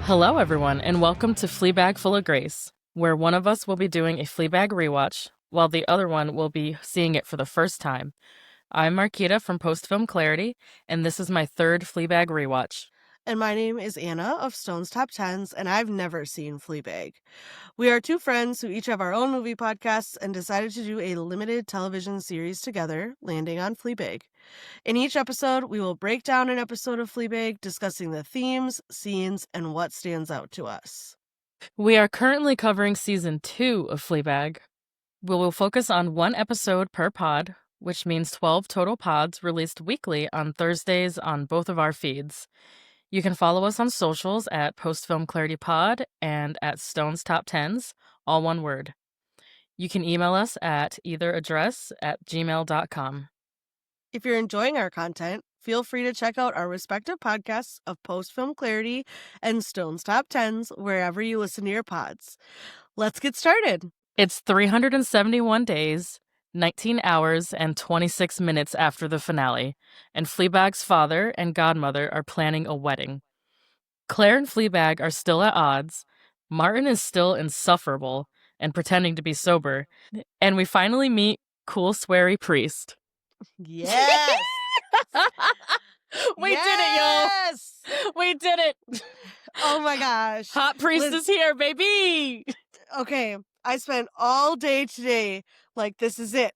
Hello, everyone, and welcome to Fleabag Full of Grace, where one of us will be doing a Fleabag rewatch, while the other one will be seeing it for the first time. I'm Mariquita from Postfilm Clarity, and this is my third Fleabag rewatch. And my name is Anna of Stone's Top Tens, and I've never seen Fleabag. We are two friends who each have our own movie podcasts and decided to do a limited television series together, landing on Fleabag. In each episode, we will break down an episode of Fleabag, discussing the themes, scenes, and what stands out to us. We are currently covering Season 2 of Fleabag. We will focus on one episode per pod, which means 12 total pods released weekly on Thursdays on both of our feeds. You can follow us on socials at postfilmclaritypod and at Stone's Top Tens, all one word. You can email us at either address at gmail.com. If you're enjoying our content, feel free to check out our respective podcasts of Post Film Clarity and Stone's Top Tens wherever you listen to your pods. Let's get started. It's 371 days, 19 hours, and 26 minutes after the finale, and Fleabag's father and Godmother are planning a wedding. Claire and Fleabag are still at odds, Martin is still insufferable and pretending to be sober, and we finally meet cool, sweary priest. Yes! We did it, y'all! We did it! Oh my gosh. Hot priest is here, baby! Okay, I spent all day today like, this is it.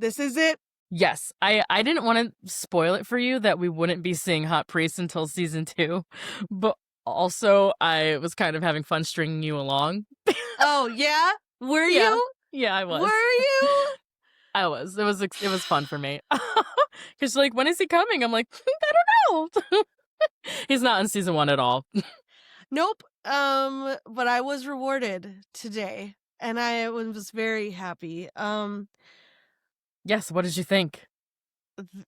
This is it. Yes, I didn't want to spoil it for you that we wouldn't be seeing Hot Priest until season 2, but also I was kind of having fun stringing you along. Oh, yeah? Were Yeah. you? Yeah, I was. Were you? I was. It was fun for me. Because like, when is he coming? I'm like, I don't know. He's not in season 1 at all. Nope. But I was rewarded today, and I was very happy. Yes, what did you think?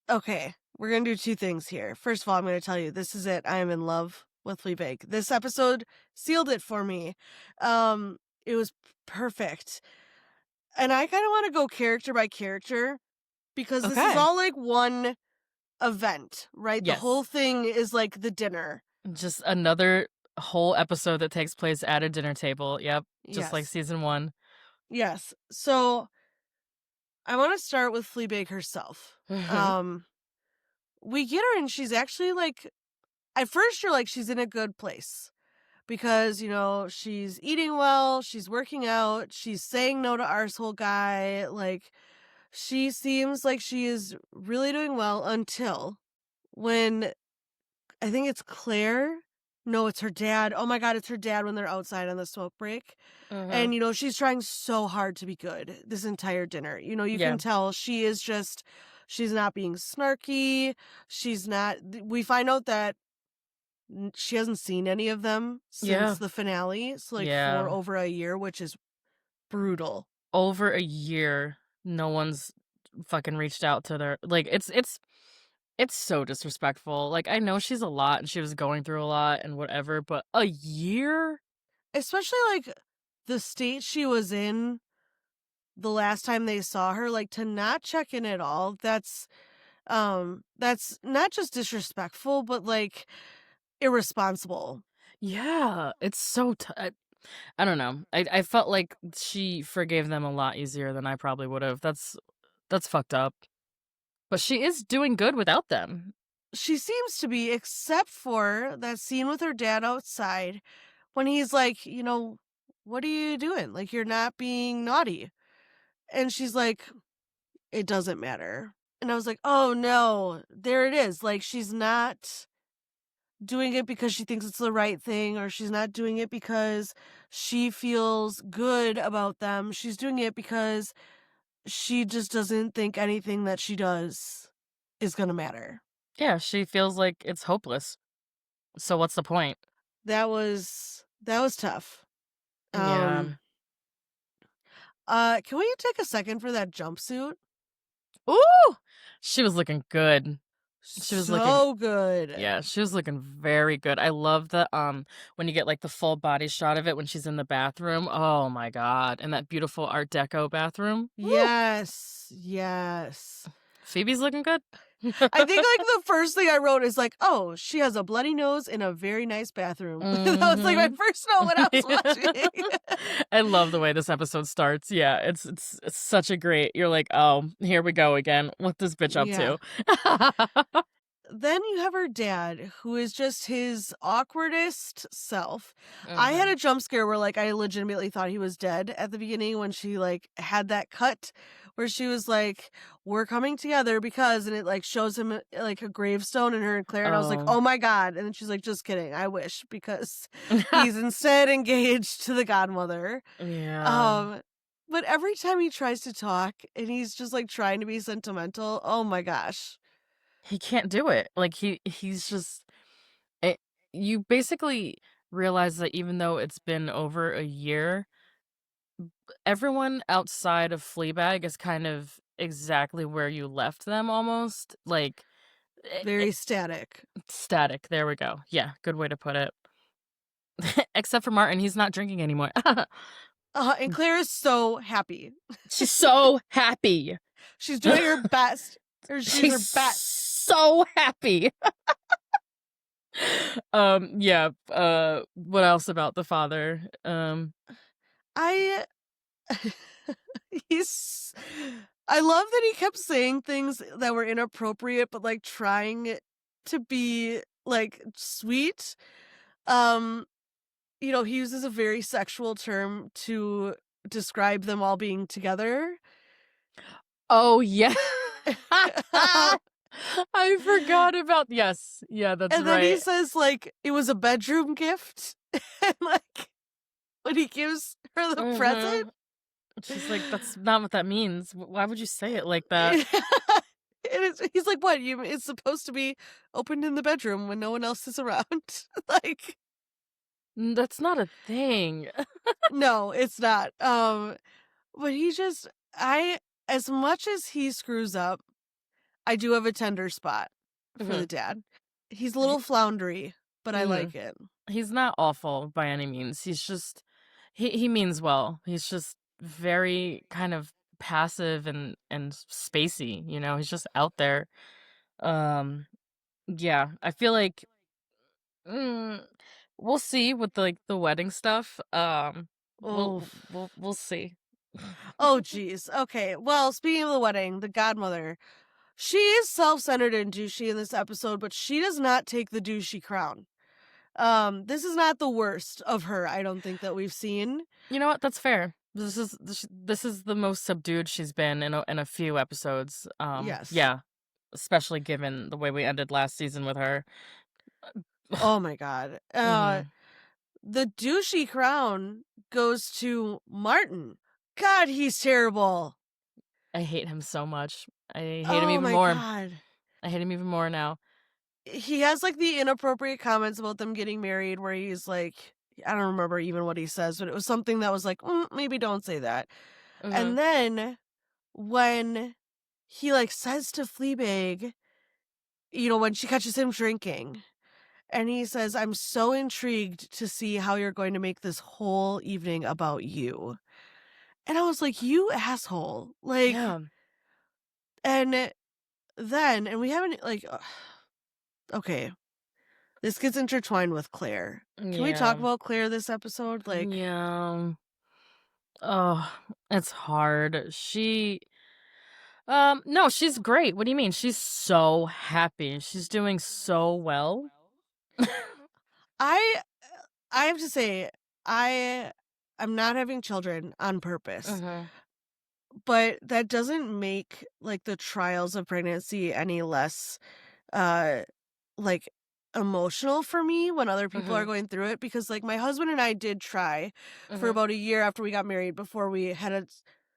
Okay, we're gonna do two things here. First of all, I'm gonna tell you, this is it. I am in love with Fleabag. This episode sealed it for me. It was perfect. And I kind of want to go character by character, because this is all like one event, right? Yes. The whole thing is like the dinner. Just another whole episode that takes place at a dinner table. Yep, just like season 1. Yes. So I want to start with Fleabag herself. We get her, and she's actually like, at first you're like, she's in a good place. Because, you know, she's eating well, she's working out, she's saying no to arsehole guy. Like, she seems like she is really doing well until when, I think it's Claire. No, it's her dad. Oh my God, it's her dad when they're outside on the smoke break. And, you know, she's trying so hard to be good this entire dinner. You know, you can tell she is just, she's not being snarky. She's not, we find out that she hasn't seen any of them since the finale. So like for over a year, which is brutal. Over a year, no one's fucking reached out to her. Like, it's so disrespectful. Like, I know she's a lot and she was going through a lot and whatever, but a year? Especially like the state she was in the last time they saw her, like, to not check in at all. That's not just disrespectful, but like irresponsible. Yeah, it's so I don't know. I felt like she forgave them a lot easier than I probably would have. That's fucked up. But she is doing good without them. She seems to be, except for that scene with her dad outside when he's like, you know, what are you doing? Like, you're not being naughty. And she's like, it doesn't matter. And I was like, oh no, there it is. Like, she's not doing it because she thinks it's the right thing, or she's not doing it because she feels good about them. She's doing it because she just doesn't think anything that she does is going to matter. Yeah, she feels like it's hopeless. So what's the point? That was tough. Yeah. Can we take a second for that jumpsuit? Ooh! She was looking good. She was so good. Yeah, she was looking very good. I love the when you get like the full body shot of it when she's in the bathroom. Oh my God. And that beautiful Art Deco bathroom. Yes. Yes. Phoebe's looking good. I think, like, the first thing I wrote is like, "Oh, she has a bloody nose in a very nice bathroom." That was, like, my Mhm. first note when I was watching. I love the way this episode starts. Yeah, it's such a great you're like, "Oh, here we go again. What this bitch up Yeah. to?" Then you have her dad, who is just his awkwardest self. I had Mhm. a jump scare where, like, I legitimately thought he was dead at the beginning when she, like, had that cut where she was like, "We're coming together because," and it, like, shows him, like, a gravestone and her and Claire, and I was like, Oh. "Oh my god," and then she's like, "Just kidding, I wish," because he's instead engaged to the godmother. Yeah. Um, but every time he tries to talk and he's just, like, trying to be sentimental, oh my gosh. He can't do it. Like, he's just eh you basically realize that even though it's been over a year, everyone outside of Fleabag is kind of exactly where you left them almost, like, Very static. static, there we go. Yeah, good way to put it. Except for Martin, he's not drinking anymore. And Claire is so happy. She's so happy. She's doing her best, or she's She's her best. so happy. Yeah, what else about the father? I he's I love that he kept saying things that were inappropriate, but, like, trying to be, like, sweet. Um, he uses a very sexual term to describe them all being together. Oh, yeah. I forgot about yes. Yeah, that's And then he right. says, like, it was a bedroom gift, and, like, when he gives her the present. Mhm. She's like, "That's not what that means. Why would you say it like that?" Yeah. And he's like, "What? It's supposed to be opened in the bedroom when no one else is around." Like, That's not a thing." no, it's not. But he just I as much as he screws up, I do have a tender spot for the Mhm. dad. He's a He little floundery, but I like mhm. it. He's not awful by any means. He's just he means well. He's just very kind of passive and spacey, you know? He's just out there. Um, yeah, I feel like mm, we'll see with like the wedding stuff. Oh, We'll see. oh, geez. Okay. Well, speaking of the wedding, the godmother, she is self-centered and douchey in this episode, but she does not take the douchey crown. This is not the worst of her, I don't think, that we've seen. You know what? That's fair. This is the most subdued she's been in a few episodes. Yes. Yeah, especially given the way we ended last season with her. Oh my god. Mhm. The douchey crown goes to Martin. God, he's terrible. I hate him so much. I hate him Oh even my more. god. I hate him even more now. He has, like, the inappropriate comments about them getting married where he's like, I don't remember even what he says, but it was something that was like, maybe don't say that." And Mhm. then when he, like, says to Fleabag, when she catches him drinking, and he says, "I'm so intrigued to see how you're going to make this whole evening about you." And I was like, "You asshole." Like, Yeah. and then, and we haven't, like, okay, this gets intertwined with Claire. Can we talk Yeah. about Claire this episode? Like, Yeah. Oh, it's hard. No, she's great. What do you mean? She's so happy. She's doing so well. I I have to say, I I'm not having children on purpose, Mhm. but that doesn't make, like, the trials of pregnancy any less uh like emotional for me when other people are Mhm. going through it, because, like, my husband and I did try for Mhm. about a year after we got married before we had a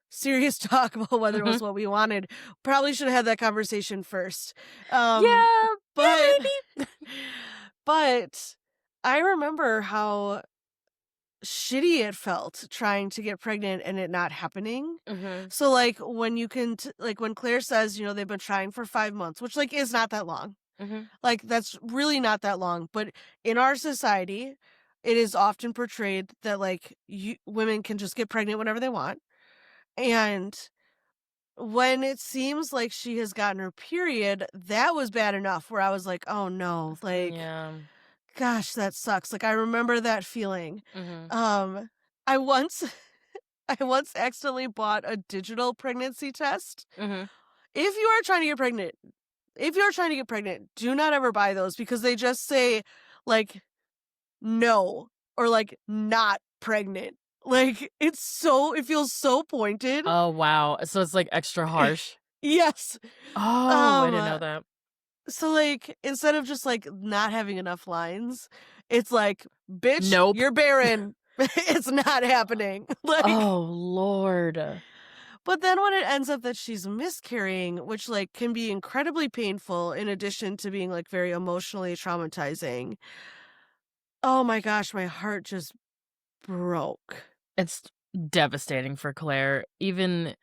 serious talk about whether it was Mhm. what we wanted. Probably should have had that conversation first. Um Yeah, yeah, but maybe. but I remember how shitty it felt trying to get pregnant and it not happening. Mhm. So, like, when like, when Claire says, they've been trying for 5 months, which, like, is not that long. Mhm. Like, that's really not that long, but in our society, it is often portrayed that, like, women can just get pregnant whenever they want, and when it seems like she has gotten her period, that was bad enough where I was like, "Oh no, like, Yeah. gosh, that sucks." Like, I remember that feeling. Mhm. I once I once accidentally bought a digital pregnancy test. Mhm. If you are trying to get pregnant if you're trying to get pregnant, do not ever buy those because they just say, like, "No," or, like, "Not pregnant." Like, it feels so pointed. Oh, wow. So it's, like, extra harsh? Yes. Oh, I didn't know Um, that. so, like, instead of just, like, not having enough lines, it's like, "Bitch, Nope. you're barren. It's not happening." Like, Oh, Lord. but then when it ends up that she's miscarrying, which, like, can be incredibly painful in addition to being, like, very emotionally traumatizing, oh my gosh, my heart just broke. It's devastating for Claire. Even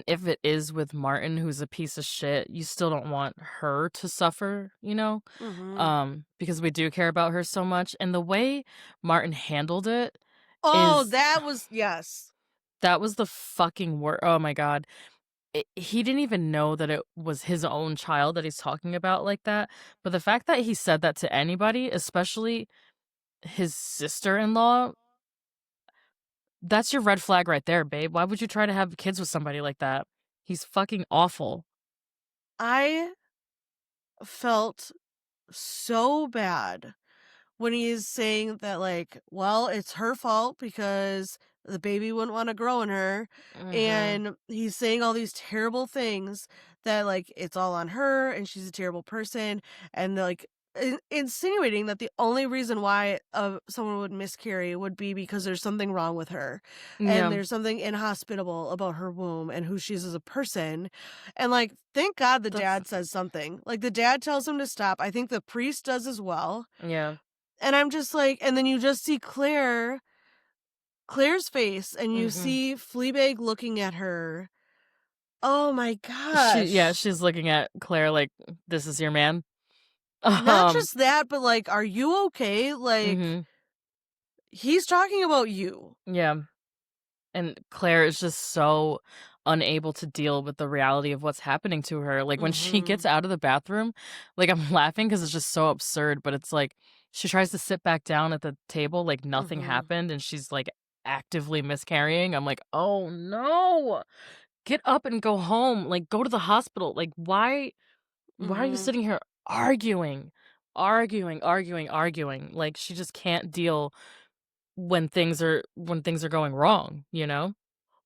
if it is with Martin, who's a piece of shit, you still don't want her to suffer, you know? Mhm. Because we do care about her so much, and the way Martin handled it Oh, is that was yes. that was the fucking oh my god. He didn't even know that it was his own child that he's talking about like that, but the fact that he said that to anybody, especially his sister-in-law, that's your red flag right there, babe. Why would you try to have kids with somebody like that? He's fucking awful. I felt so bad when he's saying that, like, well, it's her fault because the baby wouldn't want to grow in her. Mhm. And he's saying all these terrible things that, like, it's all on her and she's a terrible person. And, like, insinuating that the only reason why someone would miscarry would be because there's something wrong with her and Yeah. there's something inhospitable about her womb and who she is as a person. And, like, thank God the That's dad says something. Like, the dad tells him to stop. I think the priest does as well, yeah. and I'm just like, and then you just see Claire's face, and you Mhm. see Fleabag looking at her. Oh my gosh. She's looking at Claire like, "This is your man?" Not Um, just that, but, like, are you okay? Like, mhm. he's talking about you. Yeah. And Claire is just so unable to deal with the reality of what's happening to her. Like, when she gets Mhm. out of the bathroom, like, I'm laughing because it's just so absurd, but it's like she tries to sit back down at the table like nothing Mhm. happened, and she's, like, actively miscarrying. I'm like, "Oh, no. Get up and go home. Like, go to the hospital." Like, why are you Mhm. sitting here arguing? Arguing. Like, she just can't deal when things are going wrong, you know?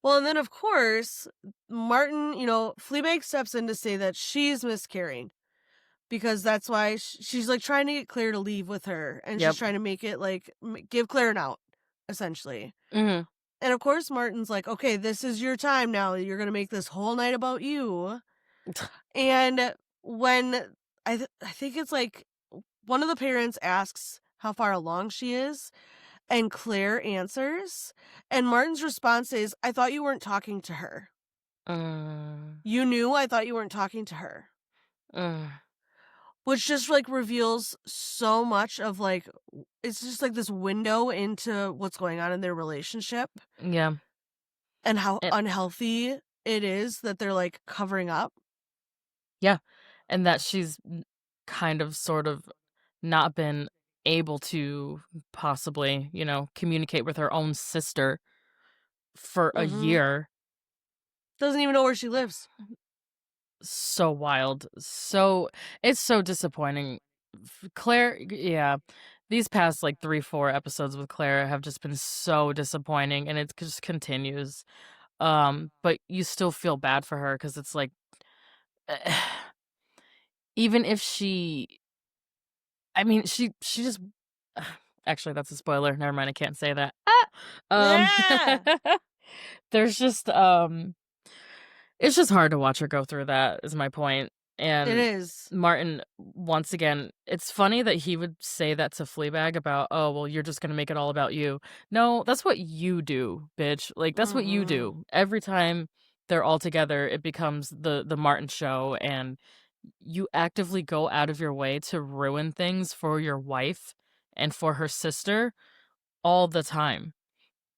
Well, and then, of course, Martin, Fleabag steps in to say that she's miscarrying because that's why she's, like, trying to get Claire to leave with her, and she's Yep. trying to make it, like, give Claire an out, essentially. Mhm. And of course, Martin's like, "Okay, this is your time now. You're gonna make this whole night about you." And when I think it's like one of the parents asks how far along she is, and Claire answers, and Martin's response is, "I thought you weren't talking to her. Mm, You knew I thought you weren't talking to her." mm, Which just, like, reveals so much of, like, it's just like this window into what's going on in their relationship yeah, and how and unhealthy it is that they're, like, covering up. yeah, and that she's kind of sort of not been able to possibly, communicate with her own sister for a Mhm. year. Doesn't even know where she lives. So wild. It's so disappointing. Claire, yeah. These past like 3, 4 episodes with Claire have just been so disappointing, and it just continues. But you still feel bad for her because it's like even if I mean, she just actually, that's a spoiler, never mind, I can't say that. Yeah, There's just, it's just hard to watch her go through that is my point, it and is. Martin, once again, it's funny that he would say that to Fleabag about, "Oh, well, you're just gonna make it all about you." No, that's what you do, bitch, like, that's what you Mhm. do. Every time they're all together, it becomes the Martin show, and you actively go out of your way to ruin things for your wife and for her sister all the time.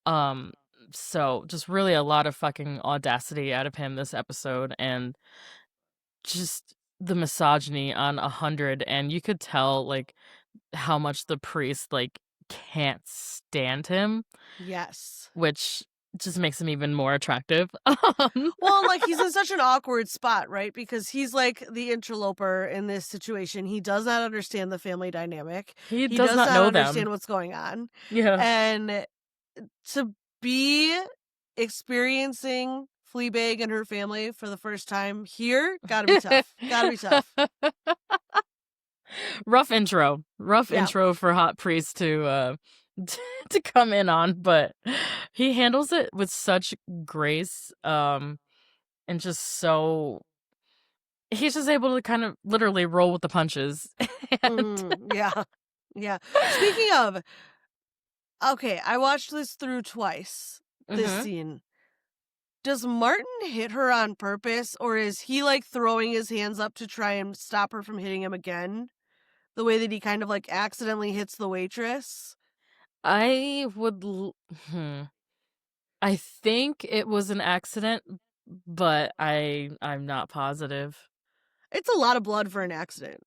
Um, So just really a lot of fucking audacity out of him this episode, and just the misogyny on 100, and you could tell, like, how much the priest, like, can't stand him, Yes. which just makes him even more attractive. Well, like, he's in such an awkward spot, right? Because he's like the interloper in this situation. He does not understand the family dynamic. He He does does not not know them. understand what's going on. Yeah. And to be experiencing Fleabag and her family for the first time here, gotta be tough. Gotta be tough. Rough intro. Rough Yeah. intro for Hot Priest to to come in on, but he handles it with such grace, and just so he's just able to kind of literally roll with the punches. And Yeah. Yeah. Speaking of, okay, I watched this through twice, this Mhm. scene. Does Martin hit her on purpose, or is he, like, throwing his hands up to try and stop her from hitting him again? The way that he kind of, like, accidentally hits the waitress? I would I think it was an accident, but I'm not positive. It's a lot of blood for an accident.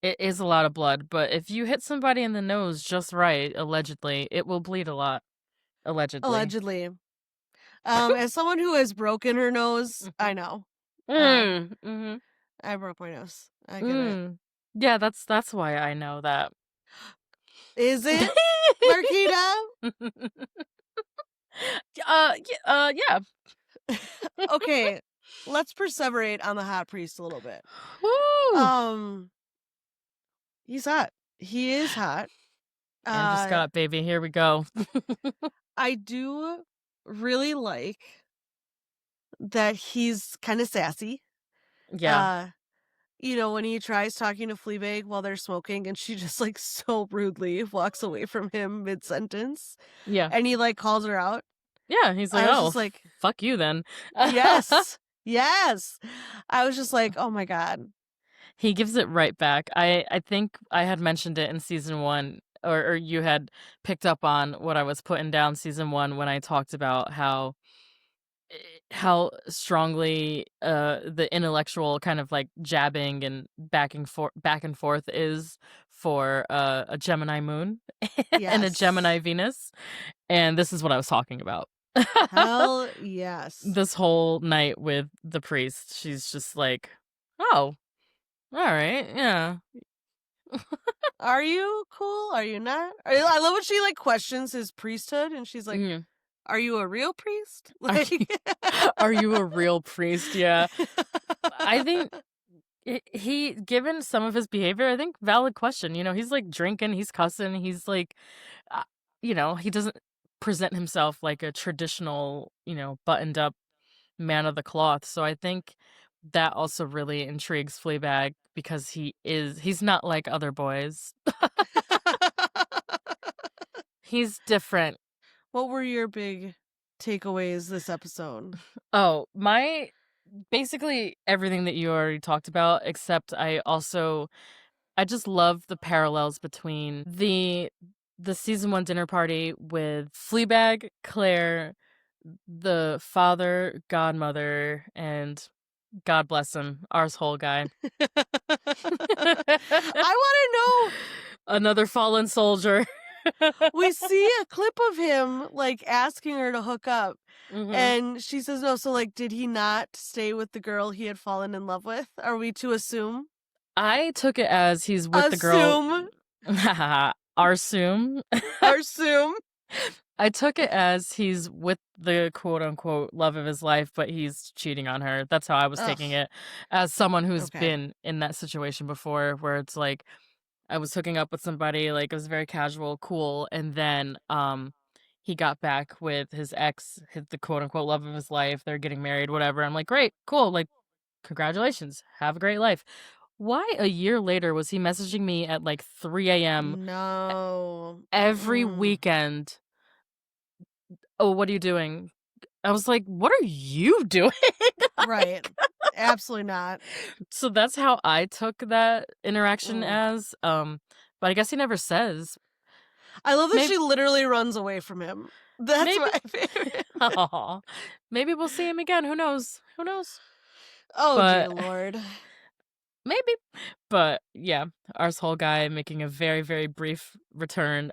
It is a lot of blood, but if you hit somebody in the nose just right, allegedly, it will bleed a lot. Allegedly. Allegedly. As someone who has broken her nose, I Mhm. know. Uh, Mhm. I broke my nose. I get it. Mm. Yeah, that's why I know that. Is it, Marquita? Yeah. Okay, let's perseverate on the hot priest a little bit. Woo! Um, he's hot. He is hot. Andrew Uh, Scott, baby, here we go. I do really like that he's kind of sassy. Yeah, Uh, when he tries talking to Fleabag while they're smoking and she just like so rudely walks away from him mid sentence yeah, and he like calls her out. yeah, he's like, I was "Oh, just like, fuck you then." yes, yes. I was just like, oh my God. He gives it right back. I think I had mentioned it in season 1, or you had picked up on what I was putting down season 1 when I talked about how strongly, the intellectual kind of, like, jabbing and back and forth is for, a Gemini moon and a Yes. Gemini Venus, and this is what I was talking about. Hell yes. This whole night with the priest, she's just like, "Oh, alright, yeah." Are you cool? Are you not? I love when she like questions his priesthood and she's like, Mhm. are you a real priest? Are Like, you are you a real priest? Yeah. I think he given some of his behavior, I think valid question, he's, like, drinking, he's cussing, he's, like, uh, he doesn't present himself like a traditional, buttoned up man of the cloth, so I think that also really intrigues Fleabag because he's not like other boys. He's different. What were your big takeaways this episode? Oh, basically everything that you already talked about, except I just love the parallels between the season 1 dinner party with Fleabag, Claire, the father, Godmother, and God bless him, arsehole guy. I want to know. Another fallen soldier. We see a clip of him like asking her to hook up, Mhm. and she says no. So, like, did he not stay with the girl he had fallen in love with? Are we to assume? I took it as he's with the girl. Assume. Arsume. Assume. I took it as he's with the quote unquote love of his life, but he's cheating on her. That's how I was Ugh. taking it, as someone who's Okay. been in that situation before, where it's like I was hooking up with somebody, like it was very casual, cool, and then he got back with his ex, the quote unquote love of his life. They're getting married, whatever. I'm like, great, cool, like congratulations, have a great life. Why a year later was he messaging me at like 3 a.m. No. every Mm-mm. weekend? Oh, what are you doing? I was like, "What are you doing?" Right. Absolutely not. So that's how I took that interaction Mm. as, but I guess he never says. I love that Maybe she literally runs away from him. That's Maybe. my favorite. Aw. Maybe we'll see him again. Who knows? Who knows? Oh, dear But Lord. maybe. But yeah, Arsehole Guy making a very, very brief return.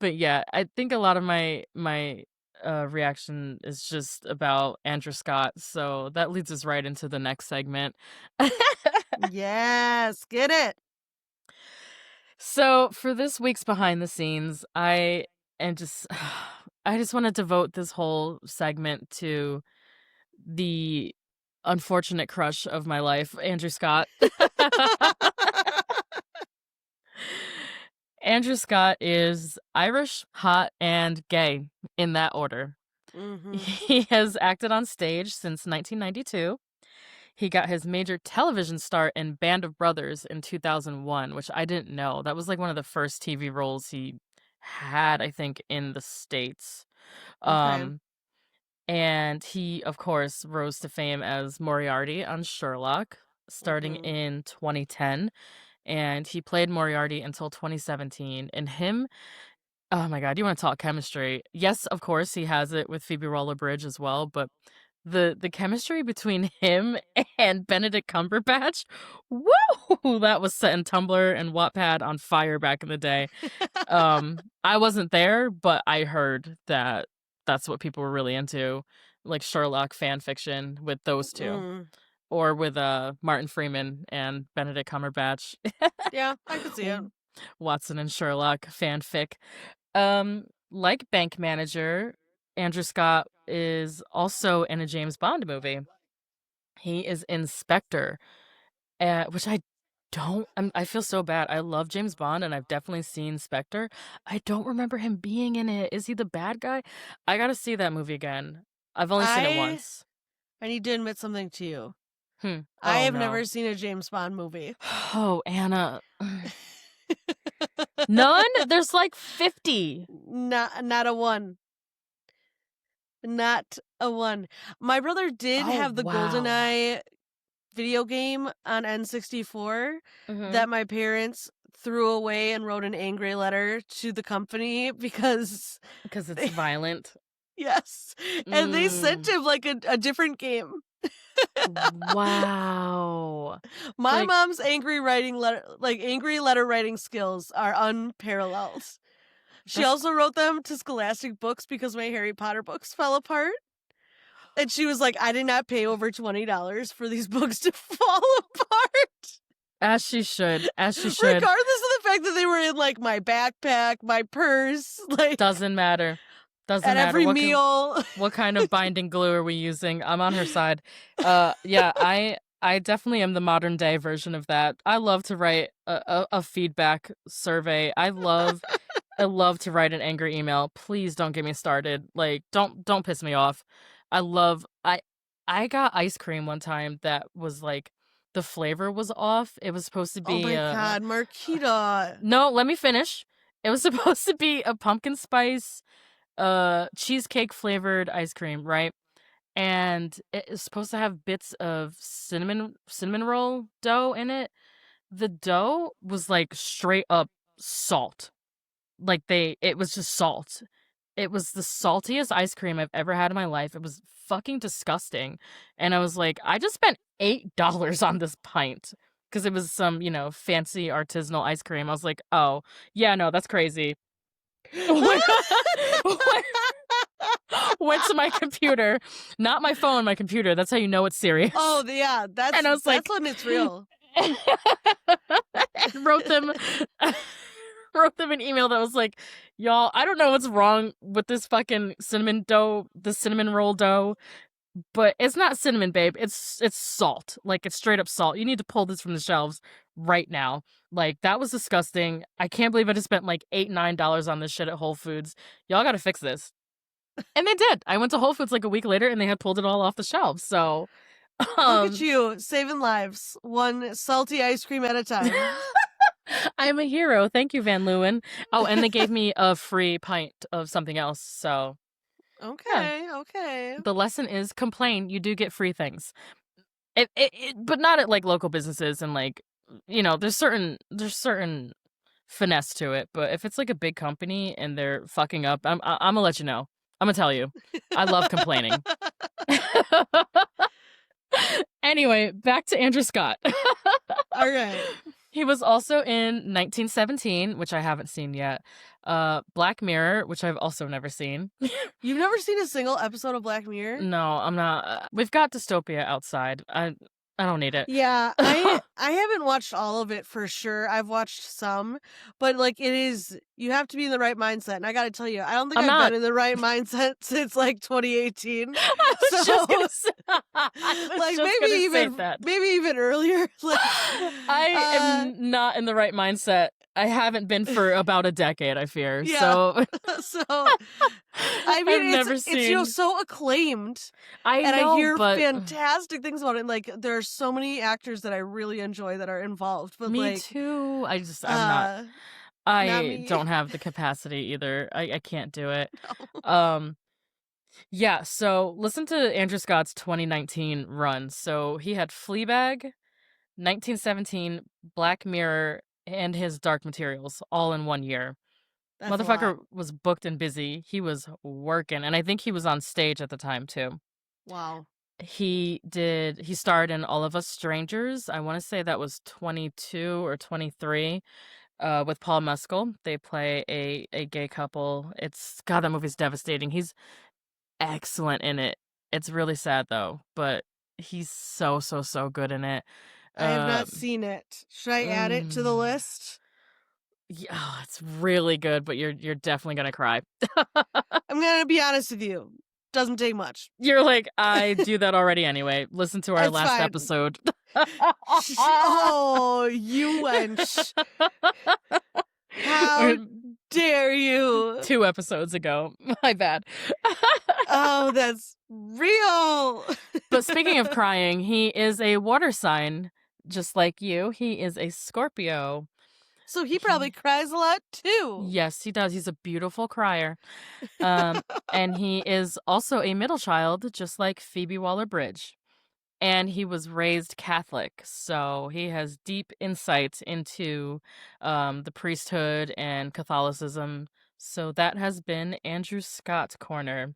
But yeah, I think a lot of my reaction is just about Andrew Scott, so that leads us right into the next segment. Yes, get it. So for this week's behind the scenes, I am just I just want to devote this whole segment to the unfortunate crush of my life, Andrew Scott. Andrew Scott is Irish, hot, and gay in that order. Mhm. He has acted on stage since 1992. He got his major television start in Band of Brothers in 2001, which I didn't know. That was like one of the first TV roles he had, I think, in the States. Okay. Um, and he, of course, rose to fame as Moriarty on Sherlock starting Mhm. in 2010. And he played Moriarty until 2017. And him, oh my God, you want to talk chemistry? Yes, of course, he has it with Phoebe Waller-Bridge as well, but the chemistry between him and Benedict Cumberbatch, woo! That was setting Tumblr and Wattpad on fire back in the day. I wasn't there, but I heard that that's what people were really into, like Sherlock fan fiction with those two, Mm. or with Martin Freeman and Benedict Cumberbatch. Yeah, I could see it. Watson and Sherlock fanfic. Like Bank Manager, Andrew Scott is also in a James Bond movie. He is Inspector, which I don't. I feel so bad. I love James Bond, and I've definitely seen Spectre. I don't remember him being in it. Is he the bad guy? I gotta see that movie again. I've only seen it I once. I need to admit something to you. I Oh have no. never seen a James Bond movie. Oh, Anna. None? There's like 50. Not a one. Not a one. My brother did Oh, have the wow. GoldenEye video game on N64 Mhm. that my parents threw away and wrote an angry letter to the company because Because it's they, violent. yes, and they sent Mm. him like a different game. Wow. My Like, mom's angry letter writing skills are unparalleled. She that's also wrote them to Scholastic books because my Harry Potter books fell apart. And she was like, I did not pay over $20 for these books to fall apart. as she should. As she should. Regardless of the fact that they were in like my backpack, my purse, like Doesn't matter. Doesn't at matter. every meal. What kind of binding glue are we using? I'm on her side. Yeah, I definitely am the modern day version of that. I love to write a feedback survey. I love to write an angry email. Please don't get me started. Like, don't piss me off. I love I got ice cream one time that was like the flavor was off. It was supposed to Oh be my god, Marquita. no, let me finish. It was supposed to be a pumpkin spice cheesecake flavored ice cream, right? And it is supposed to have bits of cinnamon roll dough in it. The dough was like straight up salt. Like it was just salt. It was the saltiest ice cream I've ever had in my life. It was fucking disgusting. And I was like, I just spent $8 on this pint because it was some, fancy artisanal ice cream. I was like, oh, yeah, no, that's crazy. Went went to my computer, not my phone, my computer. That's how you know it's serious. Oh yeah, And I was that's like, when it's real. and wrote them wrote them an email that was like, y'all, I don't know what's wrong with this fucking cinnamon dough, the cinnamon roll dough, but it's not cinnamon, babe. It's salt. Like, it's straight up salt. You need to pull this from the shelves right now. Like, that was disgusting. I can't believe I just spent like $8-9 on this shit at Whole Foods. Y'all gotta fix this. And they did. I went to Whole Foods like a week later and they had pulled it all off the shelves. So, Look at um, you, saving lives, one salty ice cream at a time. I'm a hero. Thank you, Van Leeuwen. Oh, and they gave me a free pint of something else. So, yeah. Okay. The lesson is complain. You do get free things. But not at like local businesses and like, there's certain finesse to it, but if it's, like, a big company and they're fucking up, Imma let you know. Imma tell you. I love complaining. Anyway, back to Andrew Scott. All right. He was also in 1917, which I haven't seen yet, Black Mirror, which I've also never seen. You've never seen a single episode of Black Mirror? No, I'm not we've got dystopia outside. I don't need it. Yeah, I haven't watched all of it for sure. I've watched some, but like it is you have to be in the right mindset. And I got to tell you, I don't think I'm I've not. been in the right mindset since like 2018. I was just So gonna say I was like just gonna say that. maybe even earlier. Like I uh am not in the right mindset. I haven't been for about a decade, I fear. yeah. So So I I've mean never it's you know seen. so acclaimed I and I know, hear but fantastic things about it. And, like there are so many actors that I really enjoy that are involved, but me like too. I'm not. uh not I me. don't have the capacity either. I can't do it. No. Um, yeah, so listen to Andrew Scott's 2019 run. So he had Fleabag, 1917, Black Mirror, and his Dark Materials all in 1 year. That's a lot. Motherfucker was booked and busy. He was working, and I think he was on stage at the time too. Wow. He starred in All of Us Strangers. I wanna say that was 22 or 23, with Paul Mescal. They play a gay couple. It's God, that movie's devastating. He's excellent in it. It's really sad though, but he's so, so, so good in it. I have not Um, seen it. Should I add it to the mm, list? yeah, oh, it's really good, but you're definitely gonna cry. I'm gonna be honest with you. Doesn't take much. You're like, "I do that already anyway. Listen to our It's last fine. episode." Oh, you wench. How dare you? 2 episodes ago. My bad. Oh, that's real. But speaking of crying, he is a water sign, just like you. He is a Scorpio. So he probably He cries a lot too. Yes, he does. He's a beautiful crier. Um, and he is also a middle child, just like Phoebe Waller-Bridge. And he was raised Catholic, so he has deep insight into, the priesthood and Catholicism. So that has been Andrew Scott Corner.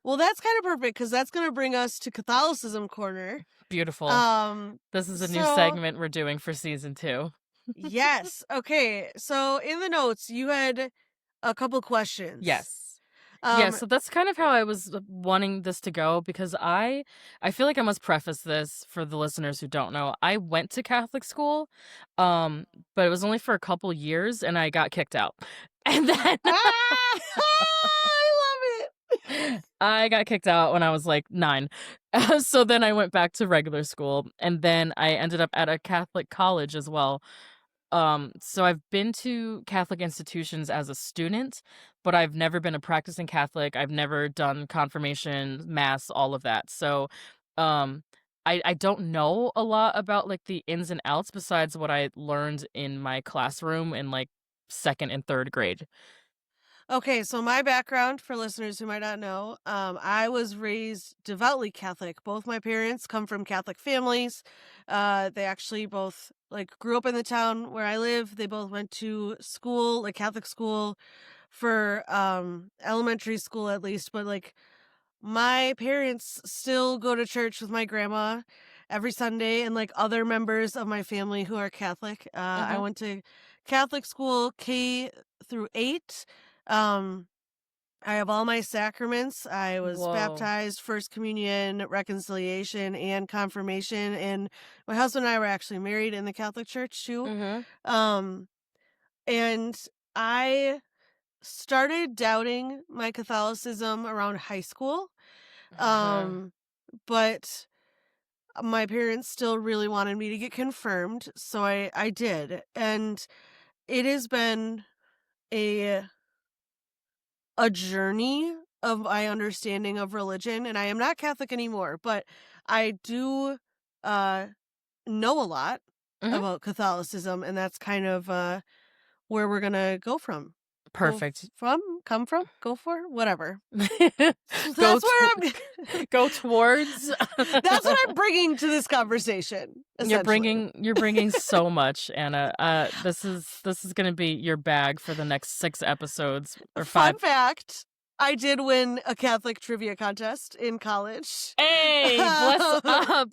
Well, that's kind of perfect because that's gonna bring us to Catholicism corner. Beautiful. Um, This is a new so segment we're doing for season 2. yes. Okay. So in the notes, you had a couple questions. Yes. Yeah, Um, so that's kind of how I was wanting this to go because I feel like I must preface this for the listeners who don't know. I went to Catholic school, um, but it was only for a couple years and I got kicked out. And then ah, I love it. I got kicked out when I was like 9. So then I went back to regular school and then I ended up at a Catholic college as well. So I've been to Catholic institutions as a student, but I've never been a practicing Catholic. I've never done confirmation, mass, all of that. So, um, I don't know a lot about like the ins and outs besides what I learned in my classroom in like second and third grade. Okay, so my background for listeners who might not know, I was raised devoutly Catholic. Both my parents come from Catholic families. They actually both like grew up in the town where I live. They both went to school, like Catholic school for elementary school at least, but like my parents still go to church with my grandma every Sunday and like other members of my family who are Catholic. I Mhm. went to Catholic school K through 8. Um, I have all my sacraments. I was Whoa. baptized, first communion, reconciliation, and confirmation. And my husband and I were actually married in the Catholic Church too. Mhm. Um, and I started doubting my Catholicism around high school. Uh-huh. Um, but my parents still really wanted me to get confirmed, so I did. And it has been a a journey of my understanding of religion, and I am not Catholic anymore, but I do uh know a lot Mhm. about Catholicism, and that's kind of where we're gonna go from. Perfect. Come from, go for, whatever. Go That's where I'm. go towards. That's what I'm bringing to this conversation. Essentially, You're bringing so much, Anna. This is gonna be your bag for the next 6 episodes or 5. Fun fact: I did win a Catholic trivia contest in college. Hey, bless up.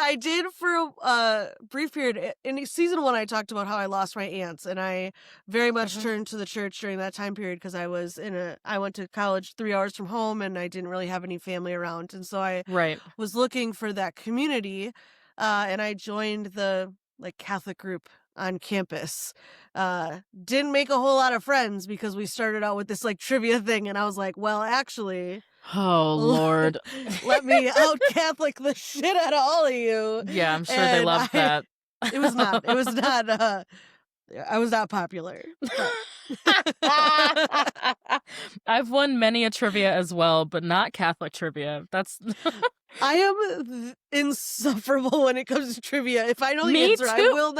I did for a brief period. In season 1, I talked about how I lost my aunts, and I very much turned to the church during that time period because I went to college 3 hours from home, and I didn't really have any family around. And so I Right. was looking for that community, and I joined the Catholic group on campus. Didn't make a whole lot of friends because we started out with this trivia thing, and I was like, well, actually, Oh, Lord. let me out Catholic the shit out of all of you. Yeah, I'm sure they loved that. It was not. I was not popular. I've won many a trivia as well, but not Catholic trivia. That's I am insufferable when it comes to trivia. If I know the Me answer, too.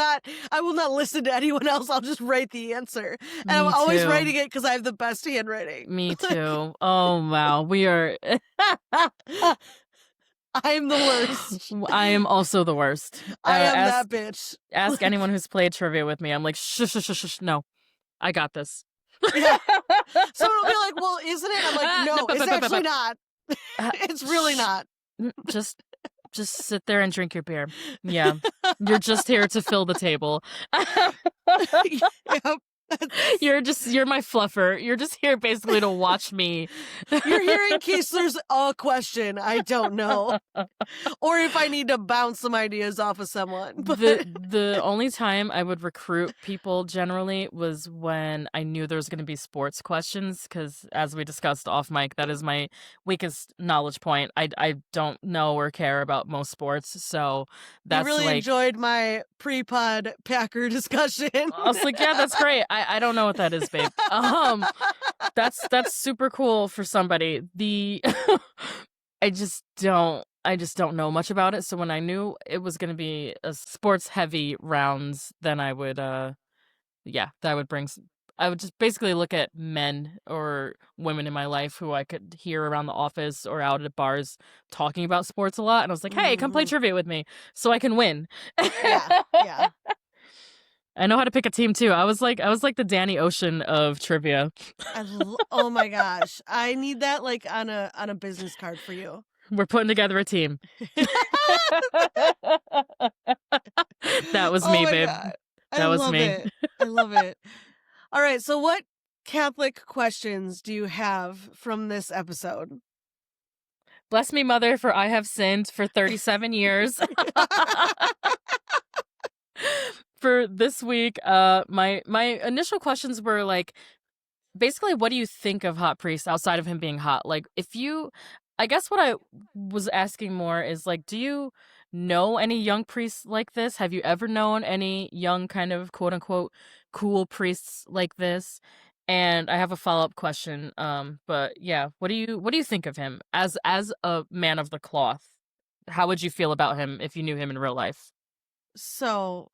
I will not listen to anyone else. I'll just write the answer. And Me I'm always too. writing it because I have the best handwriting. Me too. Oh, wow. We are. I'm the worst. I am also the worst. I am ask, that bitch. Ask anyone who's played trivia with me. I'm like, shush. No, I got this. Yeah. Someone will be like, well, isn't it? I'm like, no, it's actually not. It's really not. Just sit there and drink your beer. Yeah. You're just here to fill the table. Yep. You're my fluffer. You're just here basically to watch me. You're here in case there's a question I don't know. Or if I need to bounce some ideas off of someone. But The only time I would recruit people generally was when I knew there was going to be sports questions, because as we discussed off mic, that is my weakest knowledge point. I don't know or care about most sports, so that's you really enjoyed my pre-pod Packer discussion. I was like, yeah, that's great. I don't know what that is, babe. That's super cool for somebody. I just don't know much about it. So when I knew it was going to be a sports heavy rounds, then I would I would just basically look at men or women in my life who I could hear around the office or out at bars talking about sports a lot, and I was like, hey, come play trivia with me so I can win. Yeah. I know how to pick a team too. I was like the Danny Ocean of trivia. Oh my gosh, I need that on a business card for you. We're putting together a team. That was me, babe. God. That was me. I love it. All right, so what Catholic questions do you have from this episode? Bless me, mother, for I have sinned for 37 years. For this week, my initial questions were like, basically, what do you think of hot priests outside of him being hot? Like, I guess what I was asking more is like, do you know any young priests like this? Have you ever known any young kind of quote unquote cool priests like this? And I have a follow-up question. But yeah, what do you think of him as a man of the cloth? How would you feel about him if you knew him in real life? So,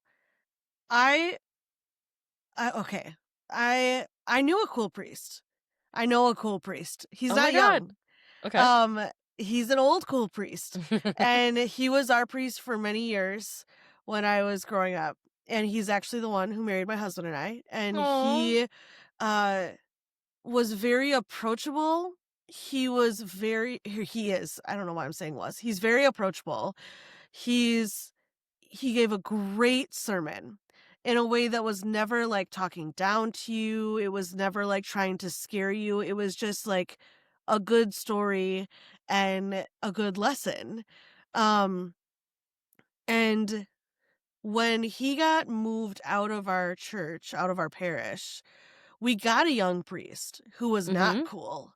I knew a cool priest. I know a cool priest. He's not young. Okay. He's an old cool priest. And he was our priest for many years when I was growing up. And he's actually the one who married my husband and I. And he was very approachable. He is. I don't know why I'm saying was. He's very approachable. He gave a great sermon in a way that was never talking down to you. It was never trying to scare you. It was just a good story and a good lesson. And when he got moved out of our church, out of our parish, we got a young priest who was not cool.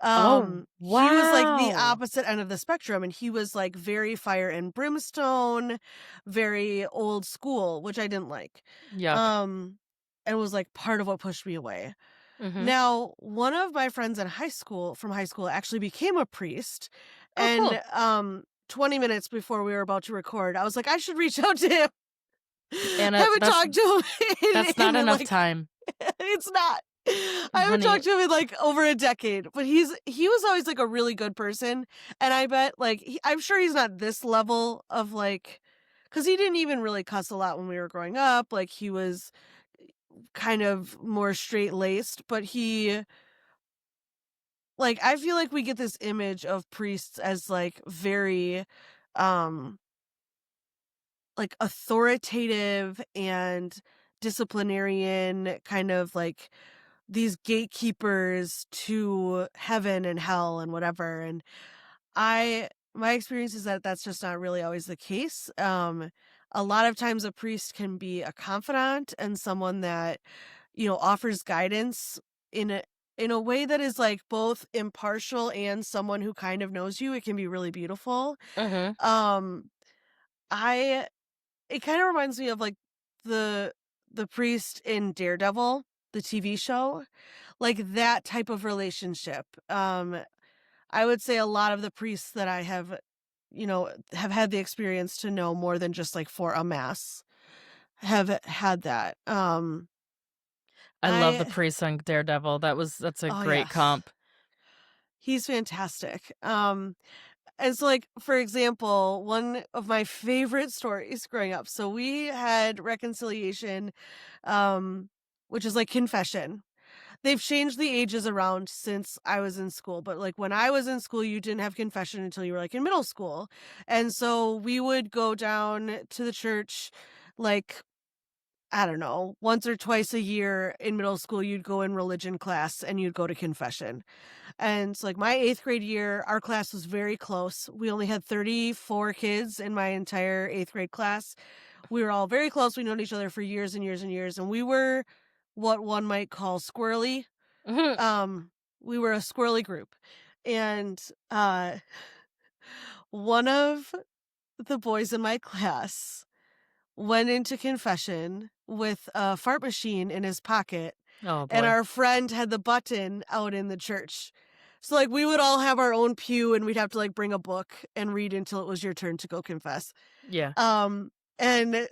Oh, wow. He was the opposite end of the spectrum, and he was very fire and brimstone, very old school, which I didn't like. Yeah. And was part of what pushed me away. Mm-hmm. Now, one of my friends from high school actually became a priest. Oh, and cool. 20 minutes before we were about to record, I was like, I should reach out to him. And haven't talked to him. That's not enough time. It's not. I haven't Honey, talked to him in, like, over a decade, but he was always, like, a really good person, and I bet, like, I'm sure he's not this level of, like, because he didn't even really cuss a lot when we were growing up, like, he was kind of more straight-laced, but I feel like we get this image of priests as, like, very, um, like, authoritative and disciplinarian, kind of, like, these gatekeepers to heaven and hell and whatever, and my experience is that that's just not really always the case. A lot of times a priest can be a confidant and someone that, offers guidance in a way that is, like, both impartial and someone who kind of knows you. It can be really beautiful. mhm, Um, I it kind of reminds me of, like, the the priest in Daredevil, the TV show, like that type of relationship. I would say a lot of the priests that I have had the experience to know more than just, like, for a mass have had that. I love the I priest on Daredevil, that's a Oh, great yes. comp. He's fantastic. And so, like, for example, one of my favorite stories growing up, so we had reconciliation, um, which is like confession. They've changed the ages around since I was in school, but, like, when I was in school, you didn't have confession until you were, like, in middle school, and so we would go down to the church, like, I don't know, once or twice a year in middle school, you'd go in religion class and you'd go to confession. And so, like, my 8th grade year, our class was very close. We only had 34 kids in my entire 8th grade class. We were all very close. We known each other for years and years and years, and we were what one might call squirrely. Mhm. Um, we were a squirrely group. And one of the boys in my class went into confession with a fart machine in his pocket, Oh, and boy. our friend had the button out in the church. So, like, we would all have our own pew, and we'd have to, like, bring a book and read until it was your turn to go confess. Yeah. And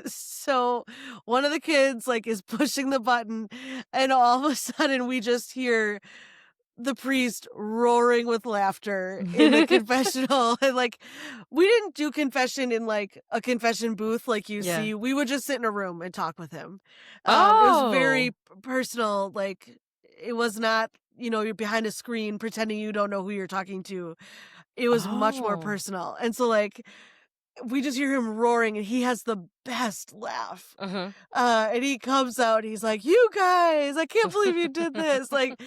so one of the kids, like, is pushing the button, and all of a sudden we just hear the priest roaring with laughter in the confessional. And, like, we didn't do confession in, like, a confession booth like you Yeah. see. We would just sit in a room and talk with him. It was very Oh! personal. Like, it was not, you're behind a screen pretending you don't know who you're talking to. It was much more Oh. personal. And so, like, we just hear him roaring, and he has the best laugh. Mhm. And he comes out, he's like, "You guys, I can't believe you did this." Like,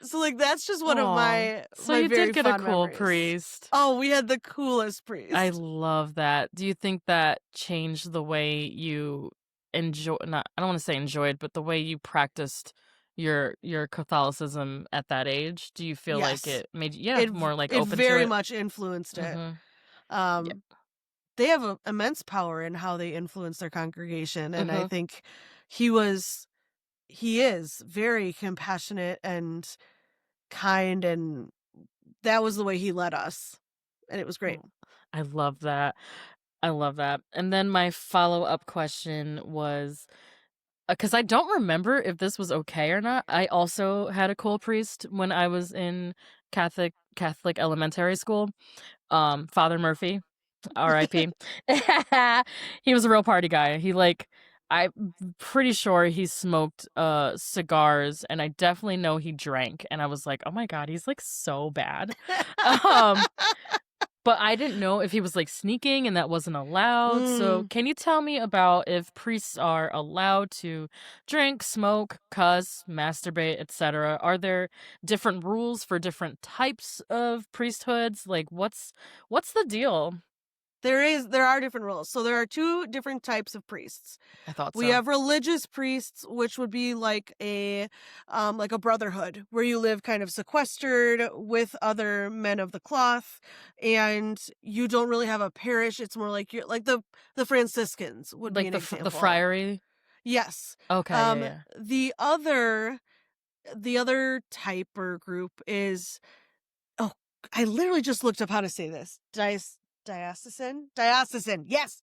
so, like, that's just one of Aw. So my you did very get a fond cool memories. priest. Oh, we had the coolest I priest. love that. Do you think that changed the way you enjoy not I don't wanna say enjoyed, but the way you practiced your Catholicism at that age? Do you feel like Yes. it made you yeah, more, like, It open to very it? much influenced it. Mhm. Yeah. Um, they have a immense power in how they influence their congregation, and I Mhm. think he was he is very compassionate and kind, and that was the way he led us, and it was great. Oh, I love that. I love that. And then my follow-up question was, because I don't remember if this was okay or not. I also had a cool priest when I was in Catholic elementary school, Father Murphy, RIP. He was a real party guy. I'm pretty sure he smoked, cigars, and I definitely know he drank, and I was like, "Oh my god, he's, like, so bad." Um but I didn't know if he was, like, sneaking and that wasn't allowed, so Mm. can you tell me about if priests are allowed to drink, smoke, cuss, masturbate, etc.? Are there different rules for different types of priesthoods? Like, what's the deal? There are different rules. So there are 2 different types of priests. I thought We so. have religious priests, which would be like a brotherhood where you live kind of sequestered with other men of the cloth, and you don't really have a parish. It's more like you're like the Franciscans would be Like an the example. friary? Yes. Okay, yeah, yeah. The other type or group is, oh, I literally just looked up how to say this. Diocesan? Diocesan, yes.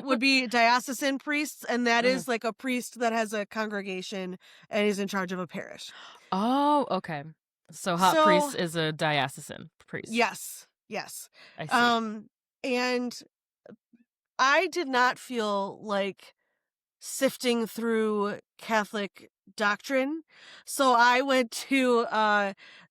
would be diocesan priests, and that Mhm. is like a priest that has a congregation and is in charge of a parish. Oh, okay. So hot So, priest is a diocesan priest. yes, yes. I see. Um, and I did not feel like sifting through Catholic doctrine. So I went to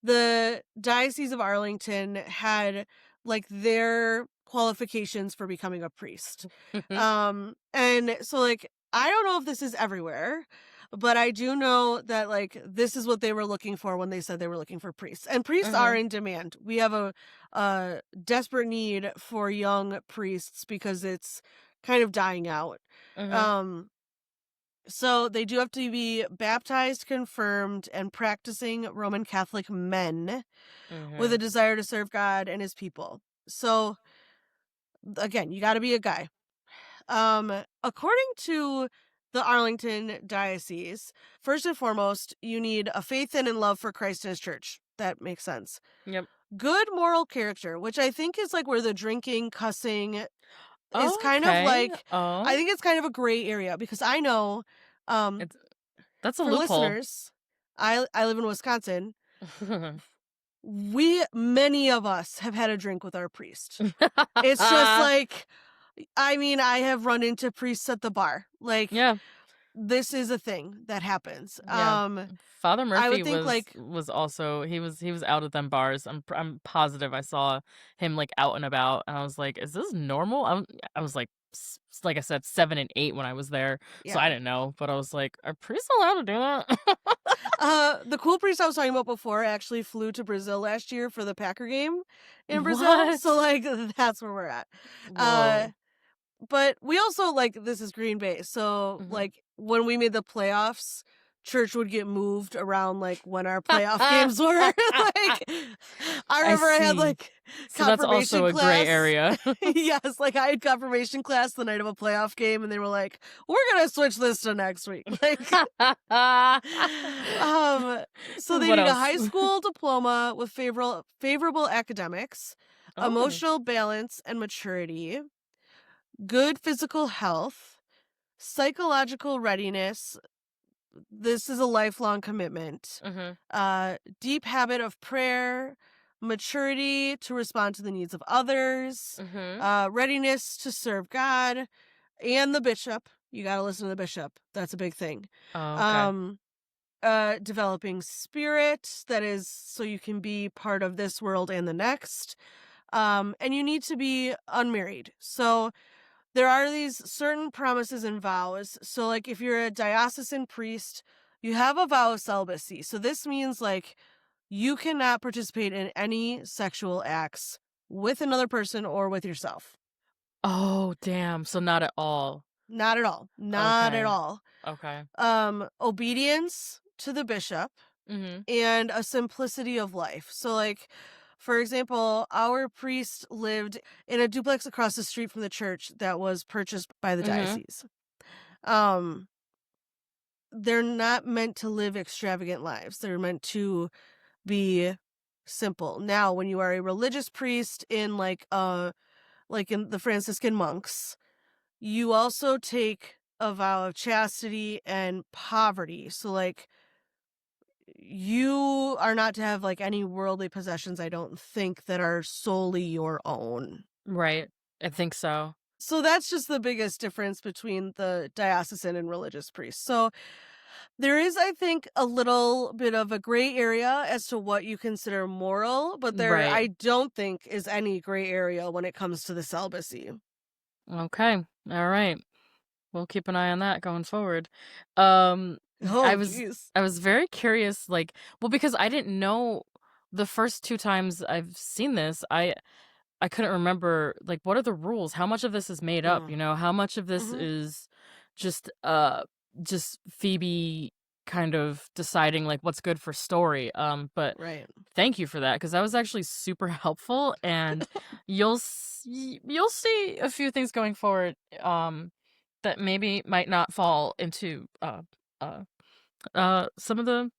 the Diocese of Arlington had like their qualifications for becoming a priest. And so like I don't know if this is everywhere, but I do know that like this is what they were looking for when they said they were looking for priests. And priests are Mhm. in demand. We have a desperate need for young priests because it's kind of dying out. Mhm. Um so they do have to be baptized, confirmed, and practicing Roman Catholic men with a Mhm. desire to serve God and his people. So again, you got to be a guy. According to the Arlington Diocese, first and foremost, you need a faith in and love for Christ and his church. That makes sense. Yep. Good moral character, which I think is like where the drinking, cussing is kind of Okay. like, I Oh, think it's kind of a gray area because I know, um, it's that's a for loophole. listeners, I live in Wisconsin. Many of us have had a drink with our priest. It's just like, I mean, I have run into priests at the bar. Like, Yeah. this is a thing that happens. Yeah. Father I Murphy would think like, was also he was out at them bars. I'm positive I saw him like out and about, and I was like, "Is this normal?" I was like, like I said, 7 and 8 when I was there, so I yeah. didn't know. But I was like, "Are priests allowed to do that?" The cool priest I was talking about before actually flew to Brazil last year for the Packer game in Brazil. So What? like that's where we're at. Uh Whoa. But we also like this is Green Bay. So Hmm. like when we made the playoffs, church would get moved around like when our playoff games were. Like I I remember I had see. like So that's also confirmation a gray class. area. Yes, like I had confirmation class the night of a playoff game and they were like, "We're going to switch this to next week." Like um so they What need a else? high school diploma with favorable academics, Oh. emotional balance and maturity, good physical health, psychological readiness. This is a lifelong commitment. Mhm. Deep habit of prayer, maturity to respond to the needs of others, Mhm. readiness to serve God, and the bishop. You got to listen to the bishop. That's a big thing. Oh, okay. Um, developing spirit, that is so you can be part of this world and the next. And you need to be unmarried. So there are these certain promises and vows. So, like, if you're a diocesan priest, you have a vow of celibacy. So, this means, like, you cannot participate in any sexual acts with another person or with yourself. Oh, damn. So not at all. Not at all. Not at Okay. all. Okay. Obedience to the bishop Mhm. and a simplicity of life. So, like, for example, our priest lived in a duplex across the street from the church that was purchased by the Mhm. diocese. Um, they're not meant to live extravagant lives. They're meant to be simple. Now, when you are a religious priest in like in the Franciscan monks, you also take a vow of chastity and poverty. So like you are not to have like any worldly possessions, I don't think, that are solely your own. Right. I think so. So that's just the biggest difference between the diocesan and religious priests. So there is, I think, a little bit of a gray area as to what you consider moral, but there, Right. I don't think, is any gray area when it comes to the celibacy. Okay. All right. We'll keep an eye on that going forward. Um, I Oh, was geez. I was very curious, like, well, because I didn't know the first two times I've seen this, I couldn't remember like what are the rules? How much of this is made up, Mm. you know? How much of this Hmm. is just uh just Phoebe kind of deciding like what's good for story. But Right. thank you for that because that was actually super helpful and you'll see a few things going forward that maybe might not fall into uh some of the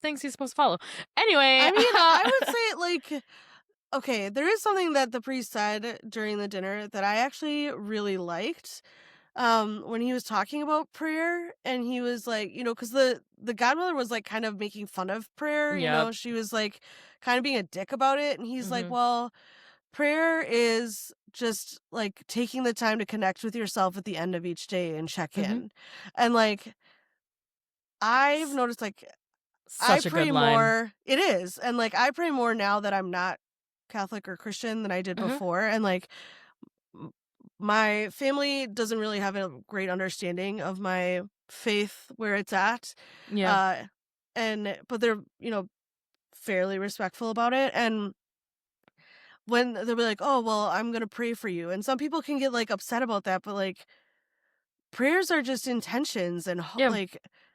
things he's supposed to follow. Anyway, I mean, I would say, like, okay, there is something that the priest said during the dinner that I actually really liked. When he was talking about prayer, and he was like, because the godmother was like kind of making fun of prayer. Yep. She was like kind of being a dick about it, and he's like, Mhm. well, prayer is just like taking the time to connect with yourself at the end of each day and check Mhm. in. And like I've S noticed, like, I Such a good pray line. more. It is. And like I pray more now that I'm not Catholic or Christian than I did Mhm. before. And like m- my family doesn't really have a great understanding of my faith where it's at. Yeah. Uh and but they're, fairly respectful about it. And when they'll be like, "Oh, well, I'm going to pray for you." And some people can get like upset about that, but like prayers are just intentions and Yeah.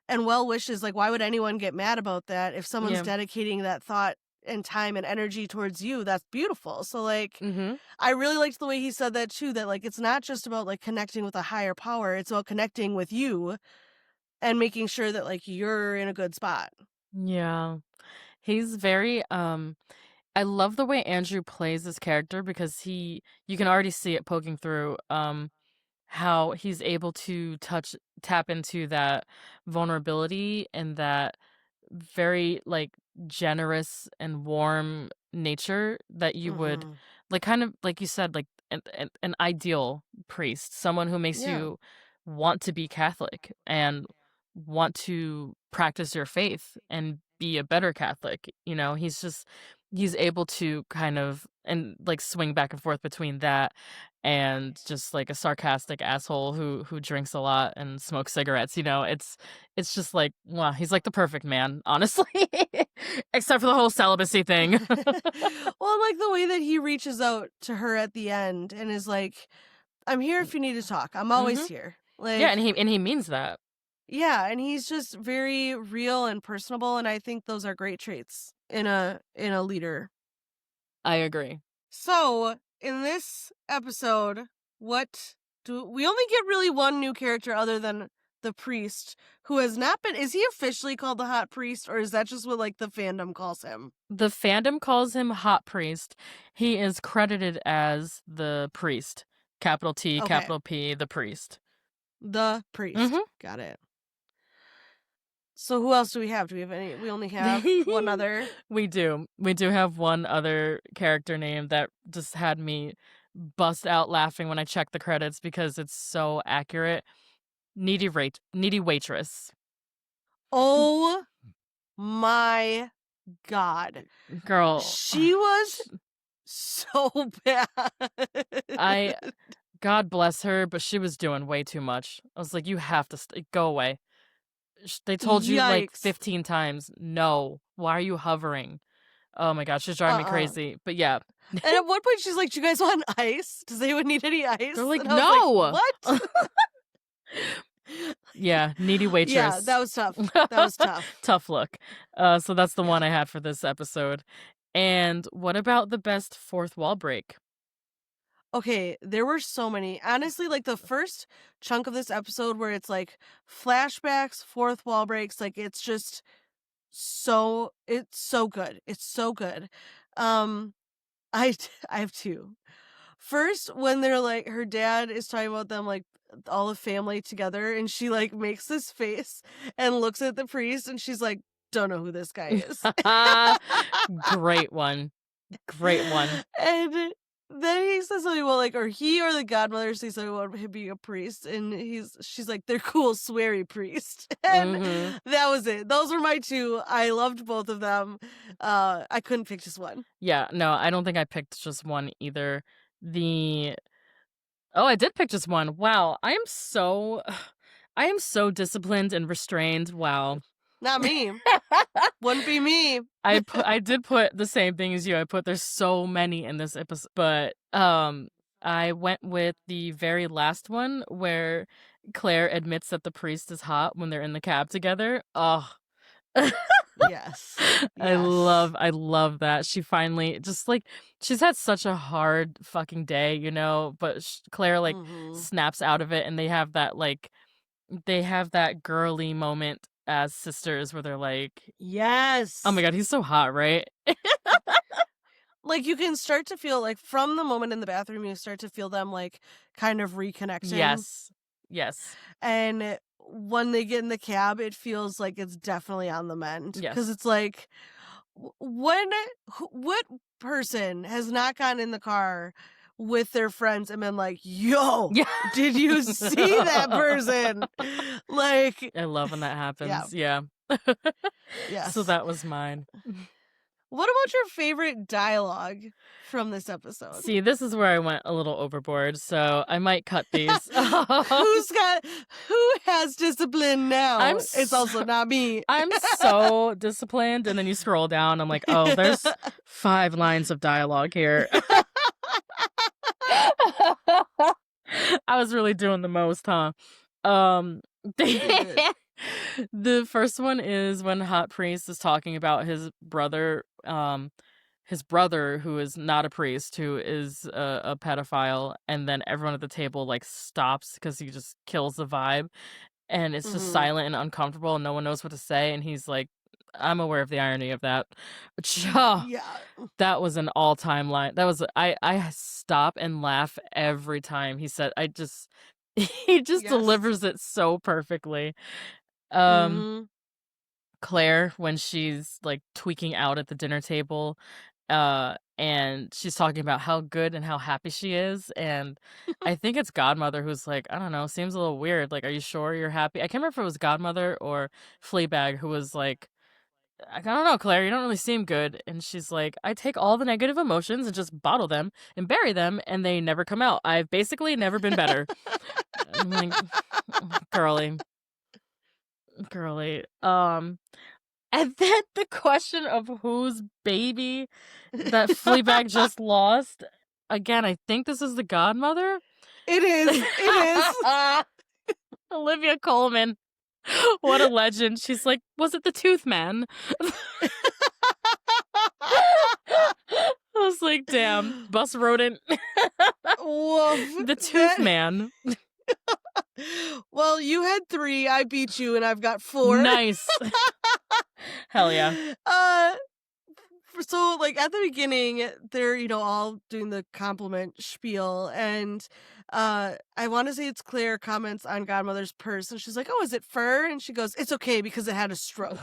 and well wishes. Like, why would anyone get mad about that if someone's Yeah. dedicating that thought and time and energy towards you? That's beautiful. So like Mhm. I really liked the way he said that too, that like it's not just about like connecting with a higher power, it's about connecting with you and making sure that like you're in a good spot. Yeah. He's very, I love the way Andrew plays this character because you can already see it poking through, how he's able to tap into that vulnerability and that very, like, generous and warm nature that you would Mhm. like, kind of like you said, like, an ideal priest, someone who makes Yeah. you want to be Catholic and want to practice your faith and be a better Catholic, he's able to kind of and, like, swing back and forth between that and just, like, a sarcastic asshole who drinks a lot and smokes cigarettes, it's just like, wow, he's like the perfect man, honestly. Except for the whole celibacy thing. Well, like the way that he reaches out to her at the end and is like, "I'm here if you need to talk. I'm always Mhm. here." Yeah, and Like, he means that. yeah, and he's just very real and personable, and I think those are great traits in a leader. I agree. So, in this episode, what do we only get really one new character other than the priest, who has not been, is he officially called the hot priest, or is that just what like the fandom calls him? The fandom calls him Hot Priest. He is credited as the priest. Capital T, Okay. capital P, the priest. The priest. Mhm. Got it. So who else do we have? Do we have any? We only have one other. We do. We do have one other character name that just had me bust out laughing when I checked the credits because it's so accurate. Needy Waitress. Oh my god. Girl, She was sh so bad. I God bless her, but she was doing way too much. I was like, "You have to go away." They told you like Yikes. 15 times, "No. Why are you hovering?" Oh my god, she's driving me Uh-uh. crazy. But yeah, And at one point she's like, "Do you guys want ice? Does anyone need any they're ice?" like, And I was like, "No!" "What?" Yeah, needy Yeah, that waitress. was tough. That was tough. Tough look. So that's the Yeah. one I had for this episode. And what about the best fourth wall break? Okay, there were so many. Honestly, like the first chunk of this episode where it's like flashbacks, fourth wall breaks, like it's so good. It's so good. Um I have two. First, when they're like her dad is talking about them like all the family together, and she like makes this face and looks at the priest, and she's like, "Don't know who this guy is." Great one. Great one. And then he says something about like, or he or the godmother says something about him being a priest, and she's like, "They're cool, sweary priest." And Mhm. that was it. Those were my two. I loved both of them. I couldn't pick just one. Yeah, no, I don't think I picked just one either. The Oh, I did pick just one. Wow, I am so disciplined and restrained. Wow. Not me. Wouldn't be me. I did put the same thing as you. I put there's so many in this episode, but I went with the very last one where Claire admits that the priest is hot when they're in the cab together. Oh. Yes. Yes. I love that. She finally just like she's had such a hard fucking day, but Claire like Mhm. snaps out of it and they have that girly moment as sisters where they're like, "Oh my Yes. god, he's so hot, right?" Like, you can start to feel, like, from the moment in the bathroom, you start to feel them, like, kind of reconnecting. Yes. Yes. And when they get in the cab, it feels like it's definitely on the mend. Because Yes. it's like, when, what person has not gotten in the car with their friends and been like, yo, Yeah. did you see that person? Like, I love when that yeah, happens. Yeah. So yes. that was mine. What about your favorite dialogue from this episode? See, this is where I went a little overboard, so I might cut these. Who has discipline now? I'm It's so, also not me. I'm so disciplined, and then you scroll down, I'm like, oh, there's 5 lines of dialogue here. I was really doing the most, huh? Um, Good. the first one is when Hot Priest is talking about his brother who is not a priest, who is a pedophile, and then everyone at the table like stops because he just kills the vibe, and it's just Mhm. silent and uncomfortable, and no one knows what to say, and he's like, "I'm aware of the irony of that." Cha, Yeah. that was an all-time line. That was I stop and laugh every time he said. I just he just Yes. delivers it so perfectly. Um, Mhm. Claire, when she's like tweaking out at the dinner table, and she's talking about how good and how happy she is, and I think it's Godmother who's like, I don't know, seems a little weird. Like, are you sure you're happy? I can't remember if it was Godmother or Fleabag who was like, I don't know, Claire, you don't really seem good. And she's like, I take all the negative emotions and just bottle them and bury them, and they never come out. I've basically never been better. I'm like, girly, girly. And then the question of whose baby that Fleabag just lost. Again, I think this is the Godmother. It is. It is. Olivia Colman. What a legend. She's like, was it the Tooth Man? I was like, damn, bus rodent. Woof. The Tooth That Man. Well, you had 3, I beat you, and I've got 4. Nice. Hell yeah. Uh, so, like, at the beginning, they're, all doing the compliment spiel, and, I wanna say it's Claire comments on Godmother's purse, and she's like, "Oh, is it fur?" And she goes, "It's okay because it had a stroke."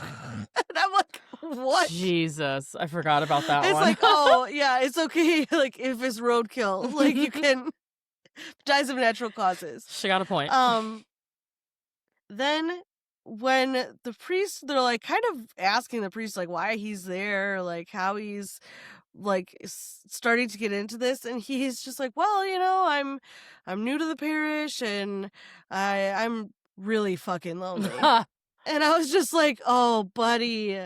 And I'm like, "What?" Jesus, I forgot about that It's one. like, "Oh, yeah, it's okay, like, if it's roadkill, like, you can dies of natural causes." She got a point. Um Then when the priest, they're like kind of asking the priest like why he's there, like how he's like starting to get into this, and he's just like, well, I'm new to the parish, and I'm really fucking lonely. And I was just like, oh buddy,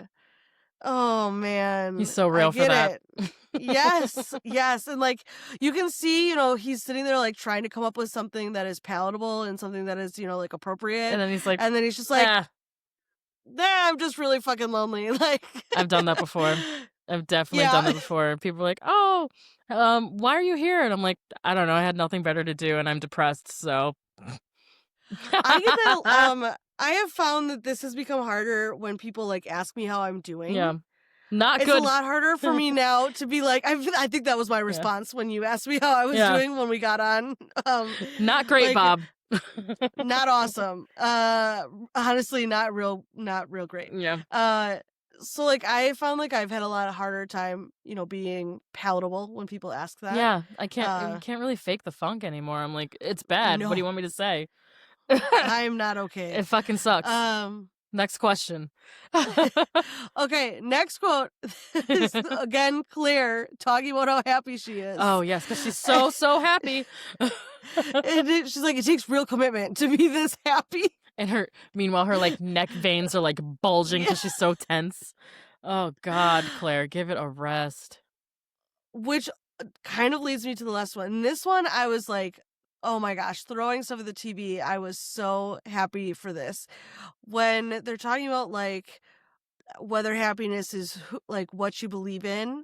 oh He's man, so I real for get that. it. Yes, yes. And like you can see, he's sitting there like trying to come up with something that is palatable and something that is, like appropriate. And then he's like, And then he's just like, ah, nah, I'm just really fucking lonely. Like I've done that before. I've definitely done yeah. that before. People are like, oh, why are you here? And I'm like, I don't know. I had nothing better to do and I'm depressed. So I get that I have found that this has become harder when people like ask me how I'm doing. yeah, not It's a good. lot harder for me now to be like, I think that was my Yeah. response when you asked me how I was Yeah. doing when we got on. Not great, like, Bob. Not awesome. Honestly, not real great. Yeah. So like I found like I've had a lot harder time, being palatable when people ask that. Yeah. I Uh can't really fake the funk anymore. I'm like, it's bad. What do you no, want me to say? I'm not okay. It fucking sucks. Um Next question. okay, next quote is again Claire talking about how happy she is. Oh, yes, because she's so happy. She's like, it takes real commitment to be this happy. And meanwhile, her like neck veins are like bulging because she's so tense. Oh God, Claire, give it a rest. Which kind of leads me to the last one. And this one, I was like, oh my gosh, throwing stuff at the TV. I was so happy for this. When they're talking about like whether happiness is like what you believe in,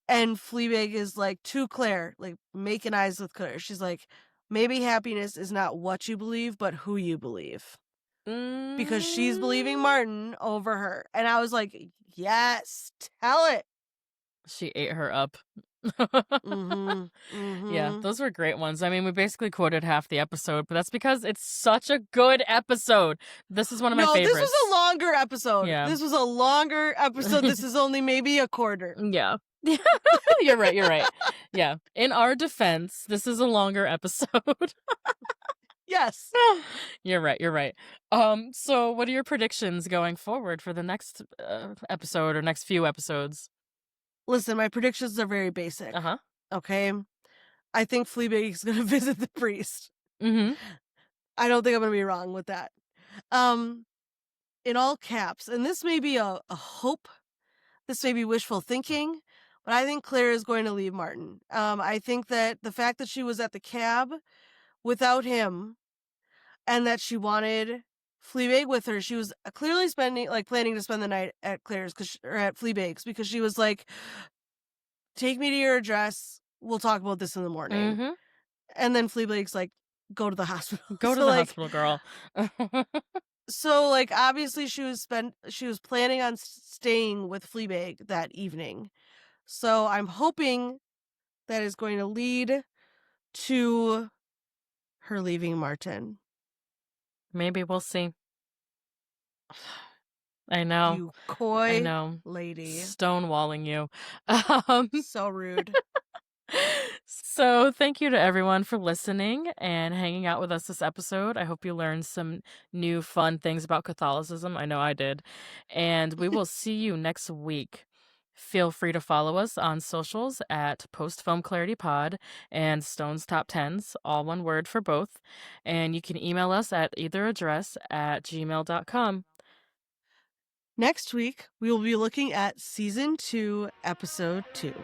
and Fleabag is like to Claire, like making eyes with Claire. She's like, maybe happiness is not what you believe, but who you believe. Because she's believing Mm. Martin over her. And I was like, yes, tell it. She ate her up. Mhm. Yeah, Mhm. those were great ones. I mean, we basically quoted half the episode, but that's because it's such a good episode. This is one of my No, this was a favorites. longer episode. Yeah. This was a longer episode. This is only maybe a quarter. Yeah. You're right, you're right. Yeah. In our defense, this is a longer episode. Yes. You're right, you're right. So what are your predictions going forward for the next, episode or next few episodes? Listen, my predictions are very basic. Uh-huh. Okay? I think Fleabag is gonna visit the priest. Mhm. I don't think I'm gonna be wrong with that. Um, in all caps, and this may be a hope, this may be wishful thinking, but I think Claire is going to leave Martin. I think that the fact that she was at the cab without him and that she wanted Fleabag with her, she was clearly planning to spend the night at Claire's or at Fleabag's because she was like, "Take me to your address. We'll talk about this in the morning." Mhm. And then Fleabag's like, "Go to the hospital." Go to the hospital, girl. Obviously she was planning on staying with Fleabag that evening. So I'm hoping that is going to lead to her leaving Martin. Maybe we'll see. I know. You I coy know. lady. Stonewalling you. Um, So rude. so thank you to everyone for listening and hanging out with us this episode. I hope you learned some new fun things about Catholicism. I know I did. And we will see you next week. Feel free to follow us on socials at postfilmclaritypod and Stone's Top Tens, all one word for both. And you can email us at either address at gmail.com. Next week, we will be looking at season 2, episode 2.